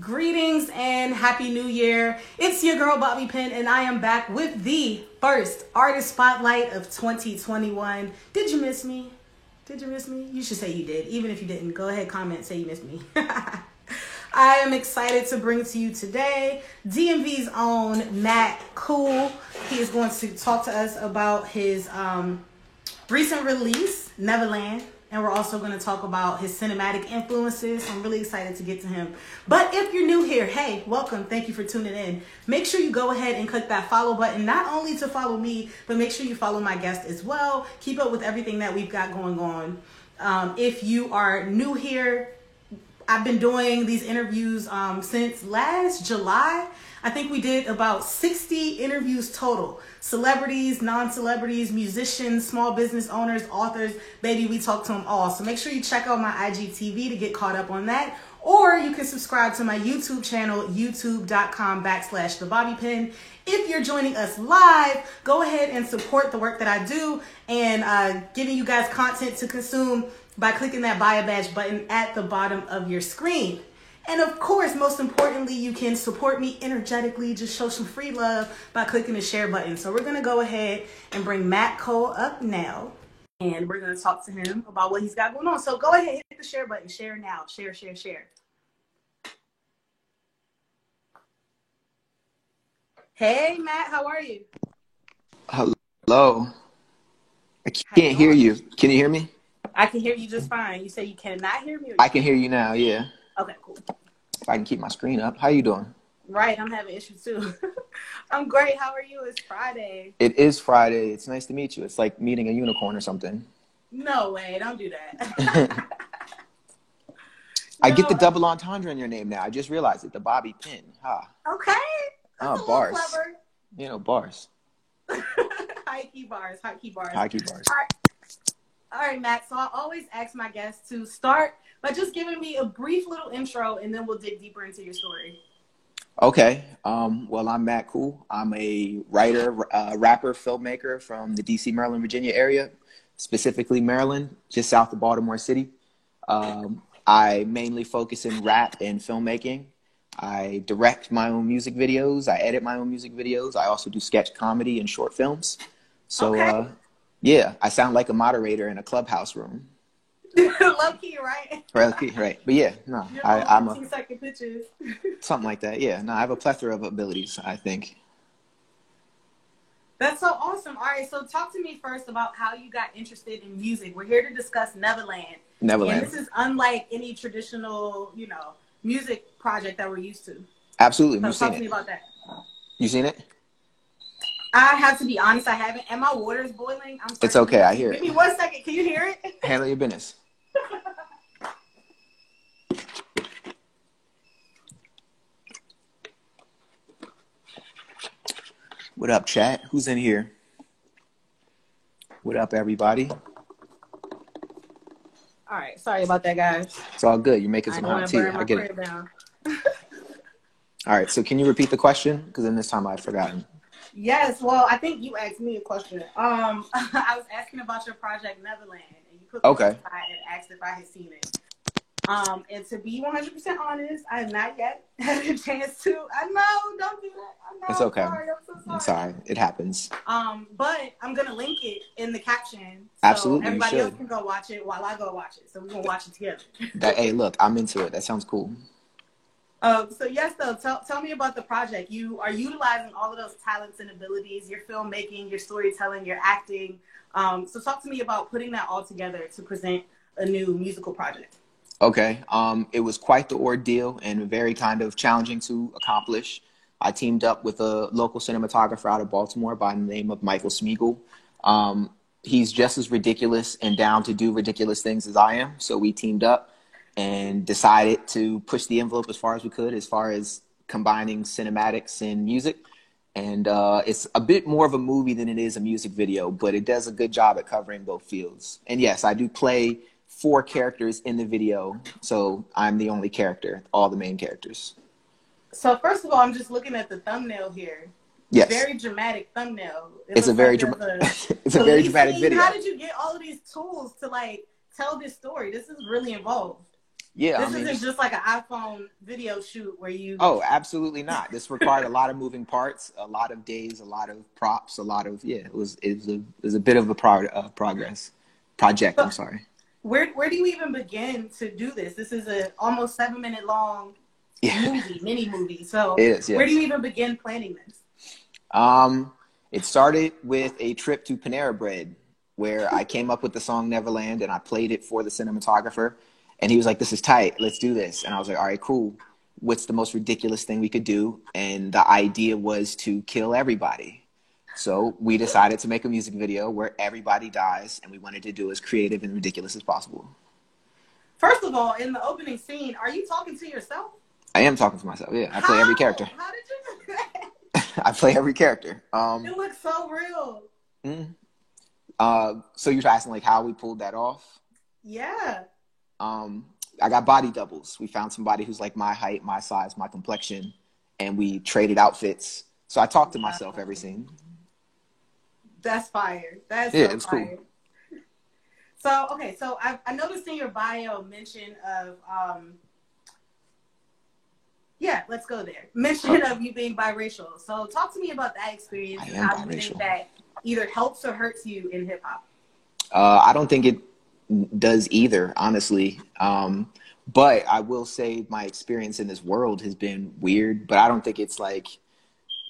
Greetings and Happy New Year. It's your girl Bobby Penn and I am back with the first Artist Spotlight of 2021. Did you miss me? Did you miss me? You should say you did. Even if you didn't, go ahead, comment, say you missed me. I am excited to bring to you today DMV's own Matt Cool. He is going to talk to us about his recent release, Neverland. And we're also going to talk about his cinematic influences. I'm really excited to get to him. But if you're new here, hey, welcome. Thank you for tuning in. Make sure you go ahead and click that follow button, not only to follow me, but make sure you follow my guest as well. Keep up with everything that we've got going on. If you are new here, I've been doing these interviews since last July. I think we did about 60 interviews total. Celebrities, non-celebrities, musicians, small business owners, authors. Baby, we talked to them all. So make sure you check out my IGTV to get caught up on that. Or you can subscribe to my YouTube channel, youtube.com/The Bobby Penn. If you're joining us live, go ahead and support the work that I do and giving you guys content to consume by clicking that Buy a Badge button at the bottom of your screen. And of course, most importantly, you can support me energetically, just show some free love by clicking the share button. So we're going to go ahead and bring Matt Cole up now. And we're going to talk to him about what he's got going on. So go ahead, hit the share button. Share now. Share, share, share. Hey, Matt, how are you? Hello. I can't hear you. Can you hear me? I can hear you just fine. You say you cannot hear me? I can hear you now, yeah. Okay, cool. If I can keep my screen up. How you doing? Right, I'm having issues too. I'm great. How are you? It's Friday. It is Friday. It's nice to meet you. It's like meeting a unicorn or something. No way. Don't do that. I get the double entendre in your name now. I just realized it. The Bobby Penn. Ha. Okay. That's bars. Clever. You know, bars. High key bars. High key bars. High key bars. All right, Matt. So I always ask my guests to start by just giving me a brief little intro, and then we'll dig deeper into your story. Okay. Well, I'm Matt Cool. I'm a writer, rapper, filmmaker from the D.C., Maryland, Virginia area, specifically Maryland, just south of Baltimore City. I mainly focus in rap and filmmaking. I direct my own music videos. I edit my own music videos. I also do sketch comedy and short films. So, okay. Yeah, I sound like a moderator in a clubhouse room. Low key, right? Low key, right. But yeah, no, I'm a 15-second pictures. Something like that. Yeah, no, I have a plethora of abilities, I think. That's so awesome. All right, so talk to me first about how you got interested in music. We're here to discuss Neverland. Neverland. And this is unlike any traditional, music project that we're used to. Absolutely. So talk to me about that. You seen it? I have to be honest, I haven't. And my water's boiling. I'm sorry. It's okay, I hear it. Give me 1 second. Can you hear it? Handle your business. What up, chat? Who's in here? What up, everybody? All right. Sorry about that, guys. It's all good. You're making some hot tea. I get it. Down. All right. So can you repeat the question? Because in this time I've forgotten. Yes. Well, I think you asked me a question. I was asking about your project Neverland, and you put me aside and asked if I had seen it. And to be 100% honest, I have not yet had a chance to. I know, don't do that. I know. It's okay. I'm sorry. I'm so sorry. It's all right. It happens. But I'm gonna link it in the caption. So absolutely. Everybody else can go watch it while I go watch it. So we're gonna watch it together. Hey, look, I'm into it. That sounds cool. So yes, though, tell me about the project. You are utilizing all of those talents and abilities, your filmmaking, your storytelling, your acting. So talk to me about putting that all together to present a new musical project. Okay. It was quite the ordeal and very kind of challenging to accomplish. I teamed up with a local cinematographer out of Baltimore by the name of Michael Smeagol. He's just as ridiculous and down to do ridiculous things as I am. So we teamed up and decided to push the envelope as far as we could, as far as combining cinematics and music. And it's a bit more of a movie than it is a music video, but it does a good job at covering both fields. And yes, I do play 4 characters in the video, so I'm the only character, all the main characters. So first of all, I'm just looking at the thumbnail here. Yes. Very dramatic thumbnail. It's a very dramatic video. How did you get all of these tools to tell this story? This is really involved. Yeah, I This mean, isn't just just like an iPhone video shoot where you. oh, absolutely not. This required a lot of moving parts, a lot of days, a lot of props, a lot of yeah. It was a bit of a progress project. I'm So sorry. where do you even begin to do this? This is a almost 7 minute long Yeah, mini movie. So it is. where do you Yes. even begin planning this? Um, it started with a trip to Panera Bread where I came up with the song Neverland and I played it for the cinematographer. And he was like, "This is tight. Let's do this." And I was like, "All right, cool. What's the most ridiculous thing we could do?" And the idea was to kill everybody. So we decided to make a music video where everybody dies, and we wanted to do as creative and ridiculous as possible. First of all, in the opening scene, are you talking to yourself? I am talking to myself. Yeah, I play every How? character. How did you do that? I play every character. It looks so real. Mm. So you're asking like how we pulled that off? Yeah. Um, I got body doubles. We found somebody who's like my height, my size, my complexion, and we traded outfits. So I talk to myself every scene. That's fire. That's Yeah, so it's cool. fire. So, okay, so I noticed in your bio mention of, yeah, let's go there. Mention of you being biracial. So talk to me about that experience I and am how you think biracial. that either helps or hurts you in hip hop. I don't think it does either, honestly. But I will say my experience in this world has been weird, but I don't think it's like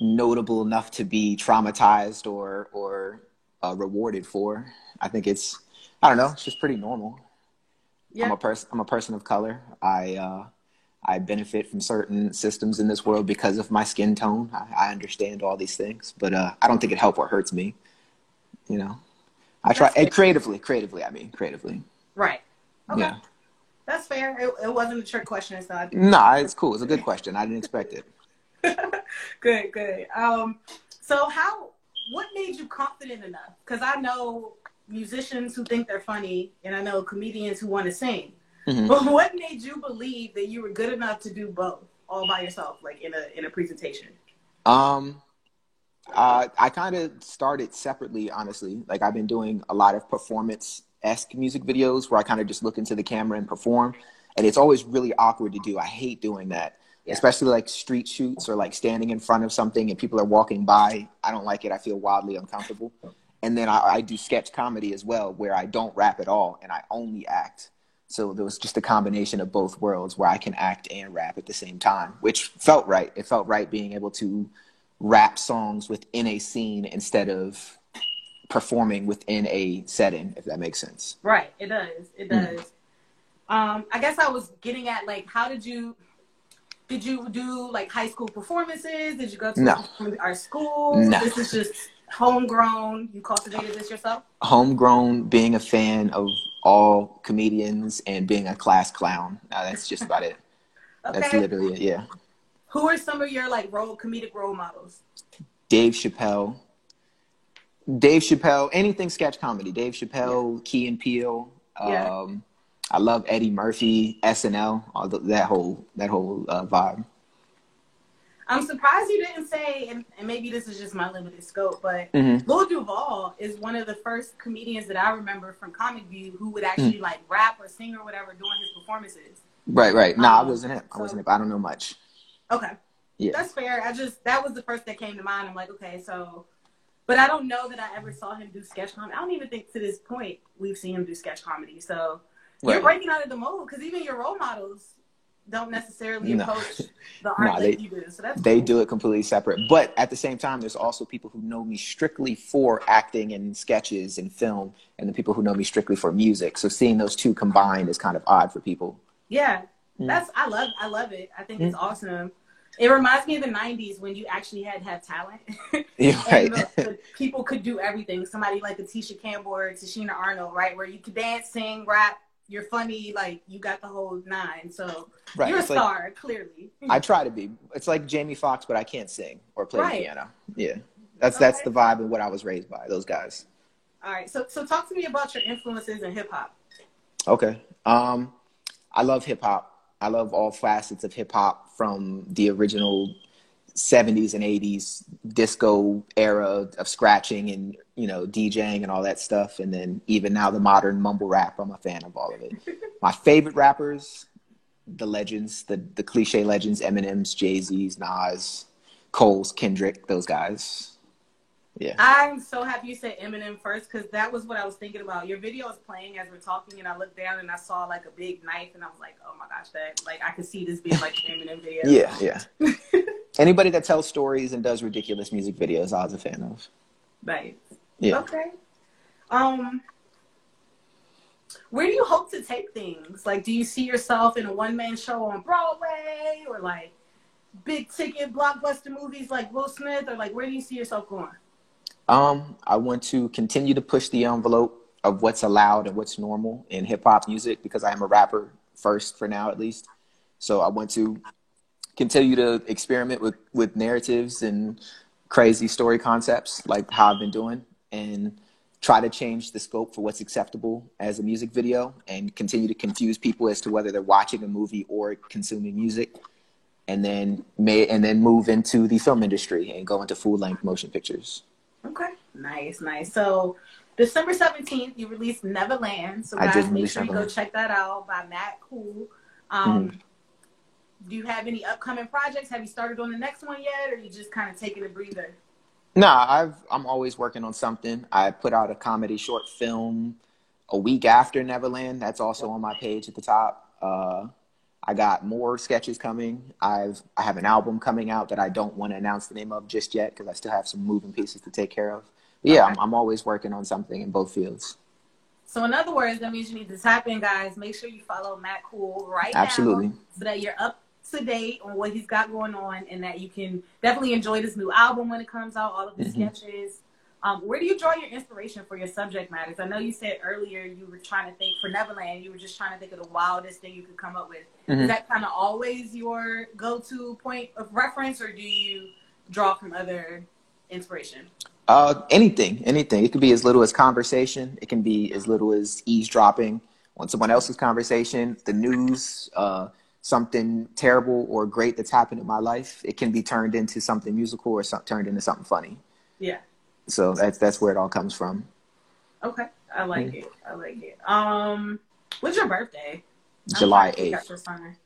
notable enough to be traumatized or rewarded for. I think I don't know, it's just pretty normal. Yeah. I'm a person of color. I benefit from certain systems in this world because of my skin tone. I understand all these things, but I don't think it helps or hurts me. You know, I try That's fair. creatively. I mean, creatively. Right. Okay. Yeah. That's fair. It wasn't a trick question, so I Nah, it's cool. It's a good question. I didn't expect it. good, good. So what made you confident enough? Because I know musicians who think they're funny, and I know comedians who want to sing. Mm-hmm. But what made you believe that you were good enough to do both all by yourself, like in a presentation? I kind of started separately, honestly. Like I've been doing a lot of performance-esque music videos where I kind of just look into the camera and perform. And it's always really awkward to do. I hate doing that, especially like street shoots or like standing in front of something and people are walking by. I don't like it. I feel wildly uncomfortable. And then I do sketch comedy as well, where I don't rap at all and I only act. So there was just a combination of both worlds where I can act and rap at the same time, which felt right. It felt right being able to rap songs within a scene instead of performing within a setting, if that makes sense. Right. It does. It does. I guess I was getting at like, how did you do like high school performances? Did you go to our school? No. This is just homegrown. You cultivated this yourself? Homegrown, being a fan of all comedians and being a class clown. That's just about it. Okay. That's literally it, yeah. Who are some of your like comedic role models? Dave Chappelle, anything sketch comedy. Dave Chappelle, Key and Peele. I love Eddie Murphy, SNL, that whole vibe. I'm surprised you didn't say, and maybe this is just my limited scope, but Lil Duval is one of the first comedians that I remember from Comic View who would actually like rap or sing or whatever during his performances. Right. Nah, I wasn't him. I don't know much. Okay. Yeah. That's fair. That was the first that came to mind. I'm like, okay, so, but I don't know that I ever saw him do sketch comedy. I don't even think to this point we've seen him do sketch comedy. So you're breaking out of the mold because even your role models don't necessarily approach the art like you do. So they do it completely separate. But at the same time, there's also people who know me strictly for acting and sketches and film, and the people who know me strictly for music. So seeing those two combined is kind of odd for people. Yeah, I love it. I think it's awesome. It reminds me of the 90s when you actually had to have talent. Yeah, right. And the people could do everything. Somebody like Atisha Campbell or Tashina Arnold, right? Where you could dance, sing, rap, you're funny, like you got the whole nine. So you're a star, clearly. I try to be. It's like Jamie Foxx, but I can't sing or play the piano. Yeah. That's the vibe of what I was raised by, those guys. All right. So talk to me about your influences in hip hop. Okay. I love hip hop. I love all facets of hip hop from the original 70s and 80s disco era of scratching and, DJing and all that stuff. And then even now the modern mumble rap, I'm a fan of all of it. My favorite rappers, the legends, the cliche legends, Eminem's, Jay-Z's, Nas, Cole's, Kendrick, those guys. Yeah. I'm so happy you said Eminem first because that was what I was thinking about. Your video is playing as we're talking, and I looked down and I saw like a big knife, and I was like, "Oh my gosh, that like I could see this being like an Eminem video." Yeah, yeah. Anybody that tells stories and does ridiculous music videos, I was a fan of. Nice. Yeah. Okay. Where do you hope to take things? Like, do you see yourself in a one-man show on Broadway, or like big ticket blockbuster movies like Will Smith, or like where do you see yourself going? I want to continue to push the envelope of what's allowed and what's normal in hip hop music because I am a rapper first for now, at least. So I want to continue to experiment with narratives and crazy story concepts like how I've been doing, and try to change the scope for what's acceptable as a music video and continue to confuse people as to whether they're watching a movie or consuming music, and then move into the film industry and go into full-length motion pictures. Okay. Nice, nice. So December 17th, you released Neverland. So guys, make sure you go check that out by Matt Cool. Do you have any upcoming projects? Have you started on the next one yet, or are you just kind of taking a breather? No, I'm always working on something. I put out a comedy short film a week after Neverland. That's also on my page at the top. I got more sketches coming. I have an album coming out that I don't want to announce the name of just yet because I still have some moving pieces to take care of. But yeah, okay. I'm always working on something in both fields. So in other words, that means you need to tap in, guys. Make sure you follow Matt Cool right Absolutely. now so that you're up to date on what he's got going on, and that you can definitely enjoy this new album when it comes out, all of the sketches. Where do you draw your inspiration for your subject matters? I know you said earlier you were trying to think for Neverland, you were just trying to think of the wildest thing you could come up with. Is that kind of always your go-to point of reference, or do you draw from other inspiration? Anything. It could be as little as conversation. It can be as little as eavesdropping on someone else's conversation, the news, something terrible or great that's happened in my life. It can be turned into something musical or turned into something funny. Yeah. So that's where it all comes from. Okay. I like it. I like it. What's your birthday? July 8th.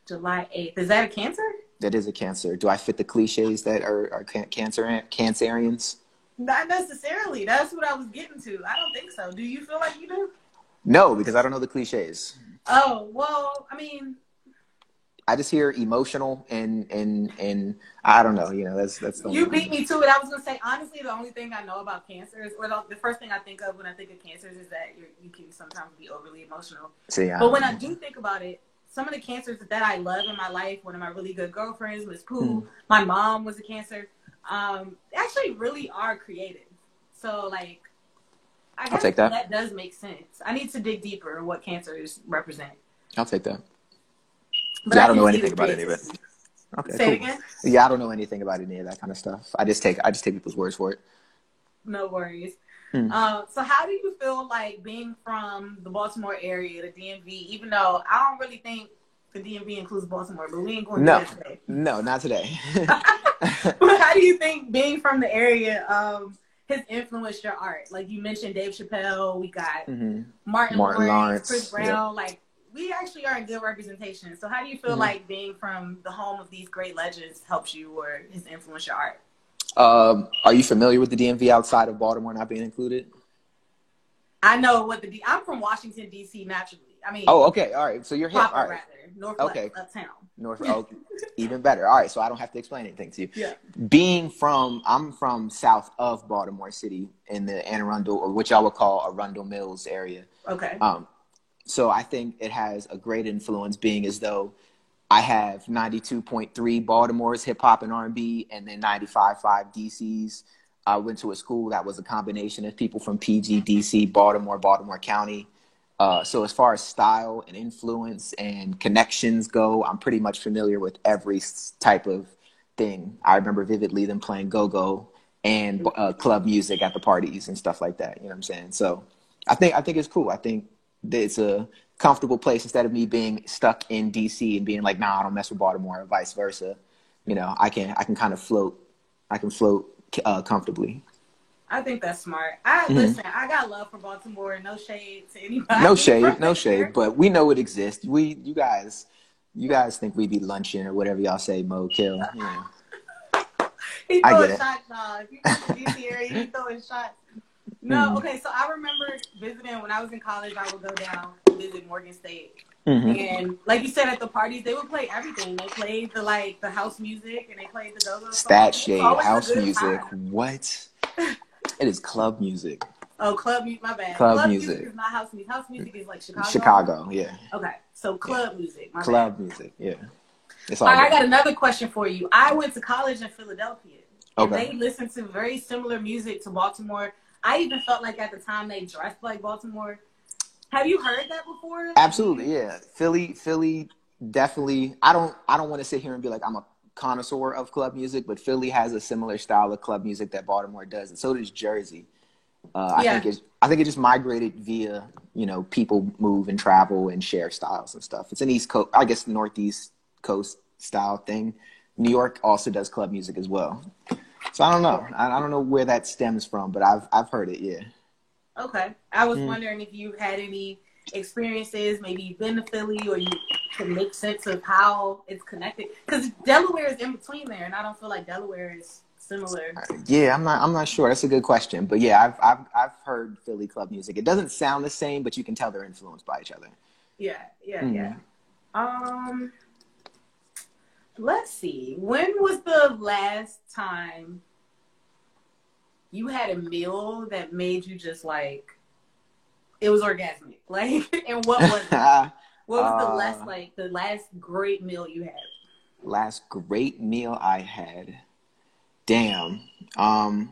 July 8th. Is that a Cancer? That is a Cancer. Do I fit the cliches that are Cancerians? Not necessarily. That's what I was getting to. I don't think so. Do you feel like you do? No, because I don't know the cliches. Oh, well, I mean, I just hear emotional and I don't know, that's the you beat me to it. I was gonna say, honestly, the only thing I know about cancers, or the first thing I think of when I think of cancers, is that you can sometimes be overly emotional. But when I do think about it, some of the cancers that I love in my life, one of my really good girlfriends, Miss Pooh, my mom was a Cancer, actually really are creative. So like, I guess that does make sense. I need to dig deeper in what cancers represent. I'll take that. But yeah, I don't know anything about any of it. Okay, Say it again? Yeah, I don't know anything about any of that kind of stuff. I just take people's words for it. No worries. So how do you feel like being from the Baltimore area, the DMV, even though I don't really think the DMV includes Baltimore, but we ain't going to do that today. No, not today. But how do you think being from the area has influenced your art? Like you mentioned Dave Chappelle, we got Martin Lawrence, Chris Brown, like we actually are in good representation. So how do you feel like being from the home of these great legends helps you or has influenced your art? Are you familiar with the DMV outside of Baltimore not being included? I know what I'm from Washington, D.C. naturally. I mean. Oh, okay. All right. So you're here. All right. Northwest, uptown. Even better. All right. So I don't have to explain anything to you. Yeah. I'm from south of Baltimore City in the Anne Arundel, or what y'all would call Arundel Mills area. Okay. So I think it has a great influence, being as though I have 92.3 Baltimore's hip hop and R&B, and then 95.5 DC's. I went to a school that was a combination of people from PG, DC, Baltimore County. So as far as style and influence and connections go, I'm pretty much familiar with every type of thing. I remember vividly them playing go-go and club music at the parties and stuff like that. You know what I'm saying? So I think it's cool. I think that it's a comfortable place instead of me being stuck in DC and being like, nah, I don't mess with Baltimore, or vice versa. I can kind of float. I can float comfortably. I think that's smart. Listen, I got love for Baltimore. No shade to anybody. No shade. But we know it exists. You guys, You guys think we be lunching or whatever y'all say, Mo, kill. Yeah. He I get throwing it. shots, dog. If you go to the DC area, he throwing shots. No, okay, so I remember visiting when I was in college. I would go down and visit Morgan State, and like you said, at the parties they would play everything. They played the house music and they played the go-go Stat songs. It was Shade, always house a good music. time. What? It is club music. Oh, club music. My bad. Club Club music music. is not house music. House music is like Chicago. Chicago, yeah. Okay, so club music. My Club bad. music, yeah. It's all All right, I good. got another question for you. I went to college in Philadelphia. And Okay. they listened to very similar music to Baltimore. I even felt like at the time they dressed like Baltimore. Have you heard that before? Absolutely, yeah. Philly definitely. I don't want to sit here and be like I'm a connoisseur of club music, but Philly has a similar style of club music that Baltimore does, and so does Jersey. Yeah. I think it just migrated via people move and travel and share styles and stuff. It's an East Coast, I guess, Northeast Coast style thing. New York also does club music as well. So I don't know. I don't know where that stems from, but I've heard it. Yeah. Okay. I was wondering if you had any experiences, maybe you've been to Philly or you can make sense of how it's connected. Because Delaware is in between there, and I don't feel like Delaware is similar. Yeah, I'm not sure. That's a good question, but yeah, I've heard Philly club music. It doesn't sound the same, but you can tell they're influenced by each other. Yeah. Let's see. When was the last time you had a meal that made you just like it was orgasmic? Like, and what was it? What was the last great meal you had? Last great meal I had. Damn. I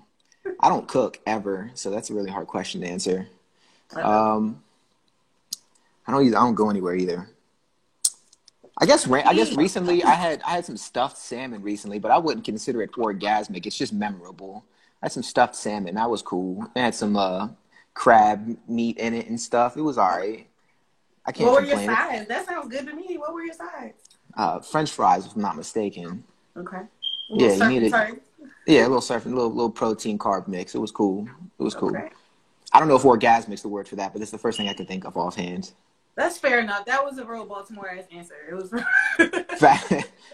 don't cook ever, so that's a really hard question to answer. I don't go anywhere either. I guess recently I had some stuffed salmon recently, but I wouldn't consider it orgasmic. It's just memorable. I had some stuffed salmon. That was cool. It had some crab meat in it and stuff. It was all right. I can't What were your complain. sides? That sounds good to me. What were your sides? French fries, if I'm not mistaken. Okay. Yeah, you needed. Sorry. Yeah, a little surfing, little protein carb mix. It was cool. It was cool. Okay. I don't know if orgasmic's the word for that, but it's the first thing I could think of offhand. That's fair enough. That was a real Baltimore ass answer. It was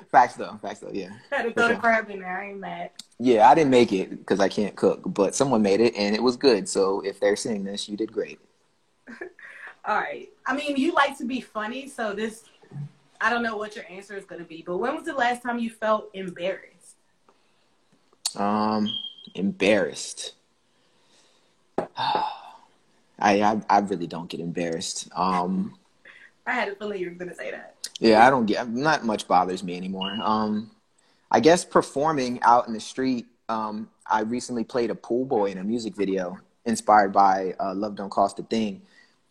Facts though, yeah. had to throw the crab in there. I ain't mad. Yeah, I didn't make it because I can't cook, but someone made it and it was good. So if they're seeing this, you did great. All right. I mean, you like to be funny, so I don't know what your answer is going to be, but when was the last time you felt embarrassed? Embarrassed. I really don't get embarrassed. I had a feeling you were going to say that. Yeah, not much bothers me anymore. I guess performing out in the street, I recently played a pool boy in a music video inspired by Love Don't Cost a Thing.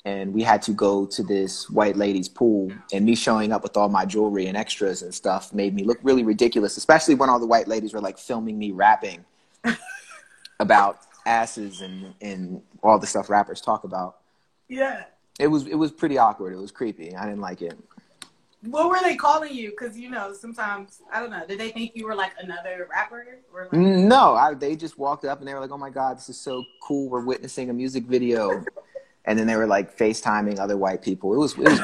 And we had to go to this white lady's pool, and me showing up with all my jewelry and extras and stuff made me look really ridiculous, especially when all the white ladies were like filming me rapping about asses and all the stuff rappers talk about. Yeah. It was pretty awkward. It was creepy. I didn't like it. What were they calling you? Because, sometimes, I don't know, did they think you were like another rapper? Or like... No, they just walked up and they were like, oh my God, this is so cool. We're witnessing a music video. And then they were like FaceTiming other white people. It was weird.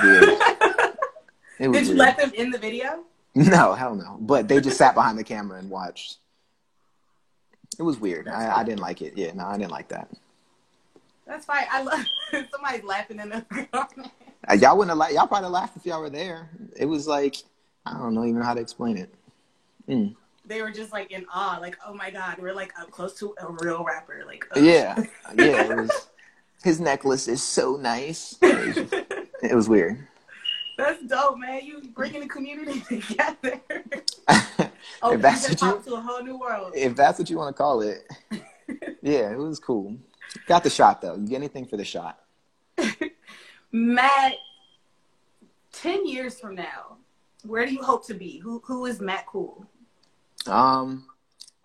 Did you let them in the video? No, hell no. But they just sat behind the camera and watched. It was weird. I didn't like it. Yeah, no, I didn't like that. That's fine. I love somebody's laughing in the comment. Y'all probably laughed if y'all were there. It was like, I don't know even how to explain it. They were just like in awe, like, oh my God, we're like up close to a real rapper. Like, yeah. It was. His necklace is so nice. It was weird. That's dope, man. You bringing the community together. Oh, if that's what to a whole new world. If that's what you want to call it. Yeah, it was cool. Got the shot, though. You get anything for the shot. Matt, 10 years from now, where do you hope to be? Who is Matt Cool?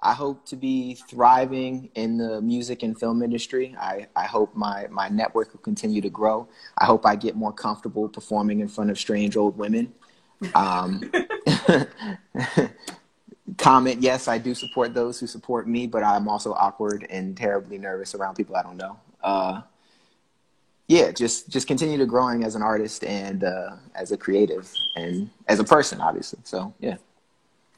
I hope to be thriving in the music and film industry. I hope my network will continue to grow. I hope I get more comfortable performing in front of strange old women. Comment, yes, I do support those who support me, but I'm also awkward and terribly nervous around people I don't know. yeah, just continue to growing as an artist and as a creative and as a person, obviously. So yeah,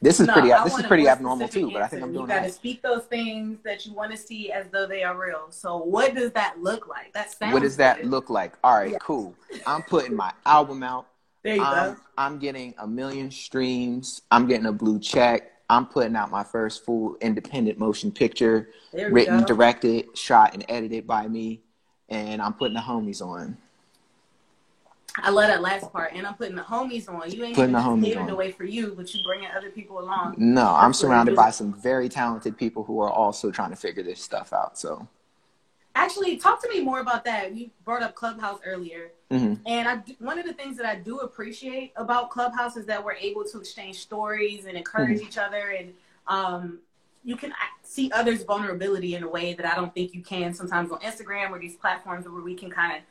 No, I this is want a pretty more abnormal specific too, but I think answer. I'm You doing got all to right. speak those things that you want to see as though they are real. So, what does that look like? That What does sounds that good. look like? All right, Yeah, cool. I'm putting my album out. there you go. I'm getting 1 million streams. I'm getting a blue check. I'm putting out my first full independent motion picture, There we written, go. directed, shot, and edited by me. And I'm putting the homies on. I love that last part. And I'm putting the homies on. You ain't Putting even the just homies paving the on. way for you, but you bringing other people along. No, I'm That's really surrounded by beautiful. some very talented people who are also trying to figure this stuff out. So, Actually, talk to me more about that. You brought up Clubhouse earlier. mm-hmm. And one of the things that I do appreciate about Clubhouse is that we're able to exchange stories and encourage Mm-hmm. each other. And you can see others' vulnerability in a way that I don't think you can sometimes on Instagram or these platforms where we can kind of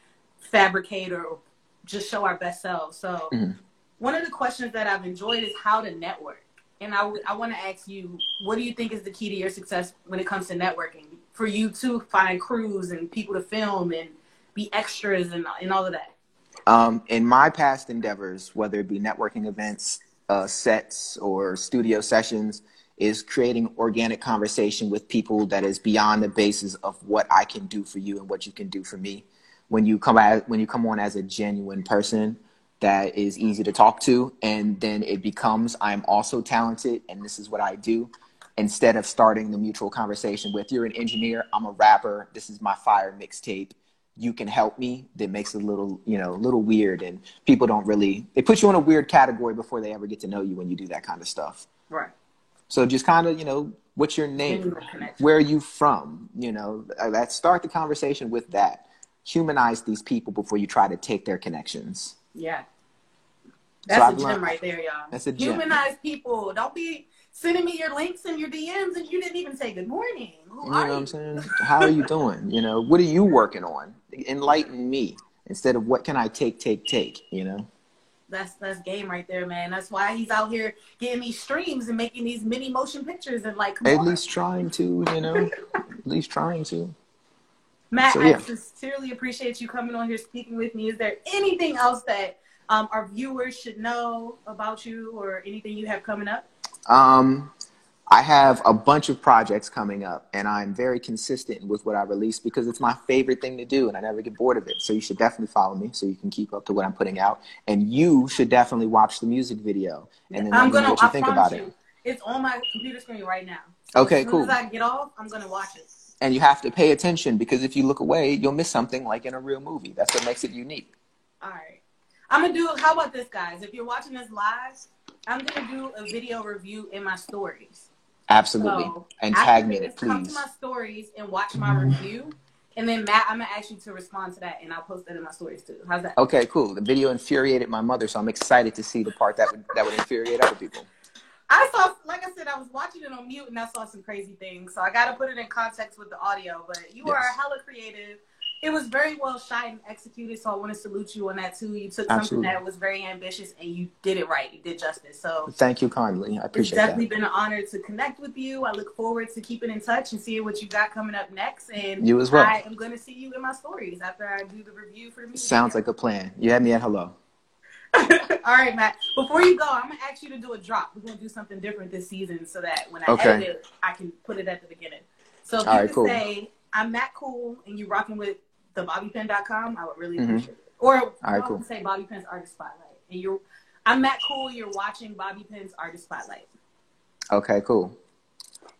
fabricate or just show our best selves. So Mm-hmm. one of the questions that I've enjoyed is how to network. And I want to ask you, what do you think is the key to your success when it comes to networking? For you to find crews and people to film and be extras and all of that. In my past endeavors, whether it be networking events, sets, or studio sessions, is creating organic conversation with people that is beyond the basis of what I can do for you and what you can do for me. When you come on as a genuine person that is easy to talk to, and then it becomes I'm also talented and this is what I do. Instead of starting the mutual conversation with you're an engineer, I'm a rapper, this is my fire mixtape, you can help me, that makes it a little, little weird, and people don't really, they put you in a weird category before they ever get to know you when you do that kind of stuff. Right. So just kind of, what's your name? Where are you from? Let's start the conversation with that. Humanize these people before you try to take their connections. Yeah. So That's a gem right there, y'all. That's a gem. Humanize people. Don't be sending me your links and your DMs and you didn't even say good morning. Who are you? Know what I'm saying? How are you doing? What are you working on? Enlighten me instead of what can I take, That's game right there, man. That's why he's out here getting these streams and making these mini motion pictures and like, come on. At least trying to, at least trying to. Matt, I sincerely appreciate you coming on here speaking with me. Is there anything else that our viewers should know about you or anything you have coming up? I have a bunch of projects coming up, and I'm very consistent with what I release because it's my favorite thing to do, and I never get bored of it. So you should definitely follow me so you can keep up to what I'm putting out. And you should definitely watch the music video and then let me know what you think about it. It's on my computer screen right now. So okay, cool. As soon as I get off, I'm going to watch it. And you have to pay attention because if you look away, you'll miss something like in a real movie. That's what makes it unique. All right. I'm going to do, how about this, guys? If you're watching this live, I'm going to do a video review in my stories. Absolutely. So and tag me in it, please. Come to my stories and watch my review. And then, Matt, I'm going to ask you to respond to that, and I'll post that in my stories, too. How's that? Okay, cool. The video infuriated my mother, so I'm excited to see the part that would infuriate other people. I saw, like I said, I was watching it on mute, and I saw some crazy things. So I got to put it in context with the audio. But you are hella creative. It was very well shot and executed, so I want to salute you on that, too. You took something that was very ambitious, and you did it right. You did justice. So thank you kindly. I appreciate that. It's definitely been an honor to connect with you. I look forward to keeping in touch and seeing what you got coming up next. And you as well. I am going to see you in my stories after I do the review for the music. Sounds like a plan. You had me at hello. All right, Matt. Before you go, I'm going to ask you to do a drop. We're going to do something different this season so that when I edit it, I can put it at the beginning. So if you could say, I'm Matt Cool, and you're rocking with thebobbypin.com, I would really appreciate it. Or I can say Bobby Pin's Artist Spotlight. And I'm Matt Cool, you're watching Bobby Pin's Artist Spotlight. Okay, cool.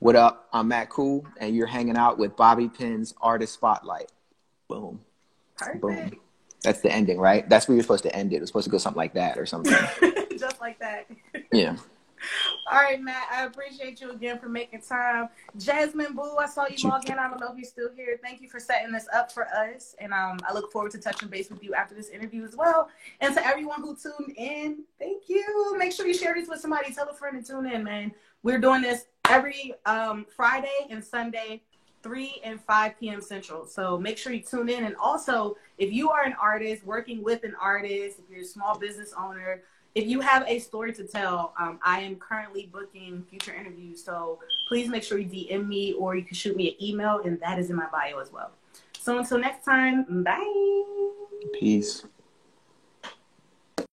What up? I'm Matt Cool, and you're hanging out with Bobby Pin's Artist Spotlight. Boom. Perfect. Boom. That's the ending, right? That's where you're supposed to end it. It's supposed to go something like that or something. Just like that. Yeah. All right, Matt. I appreciate you again for making time. Jasmine Boo, I saw you log in. I don't know if you're still here. Thank you for setting this up for us. And I look forward to touching base with you after this interview as well. And to everyone who tuned in, thank you. Make sure you share this with somebody. Tell a friend to tune in, man. We're doing this every Friday and Sunday, 3 and 5 p.m. Central. So make sure you tune in. And also, if you are an artist, working with an artist, if you're a small business owner, if you have a story to tell, I am currently booking future interviews. So please make sure you DM me or you can shoot me an email, and that is in my bio as well. So until next time, bye. Peace.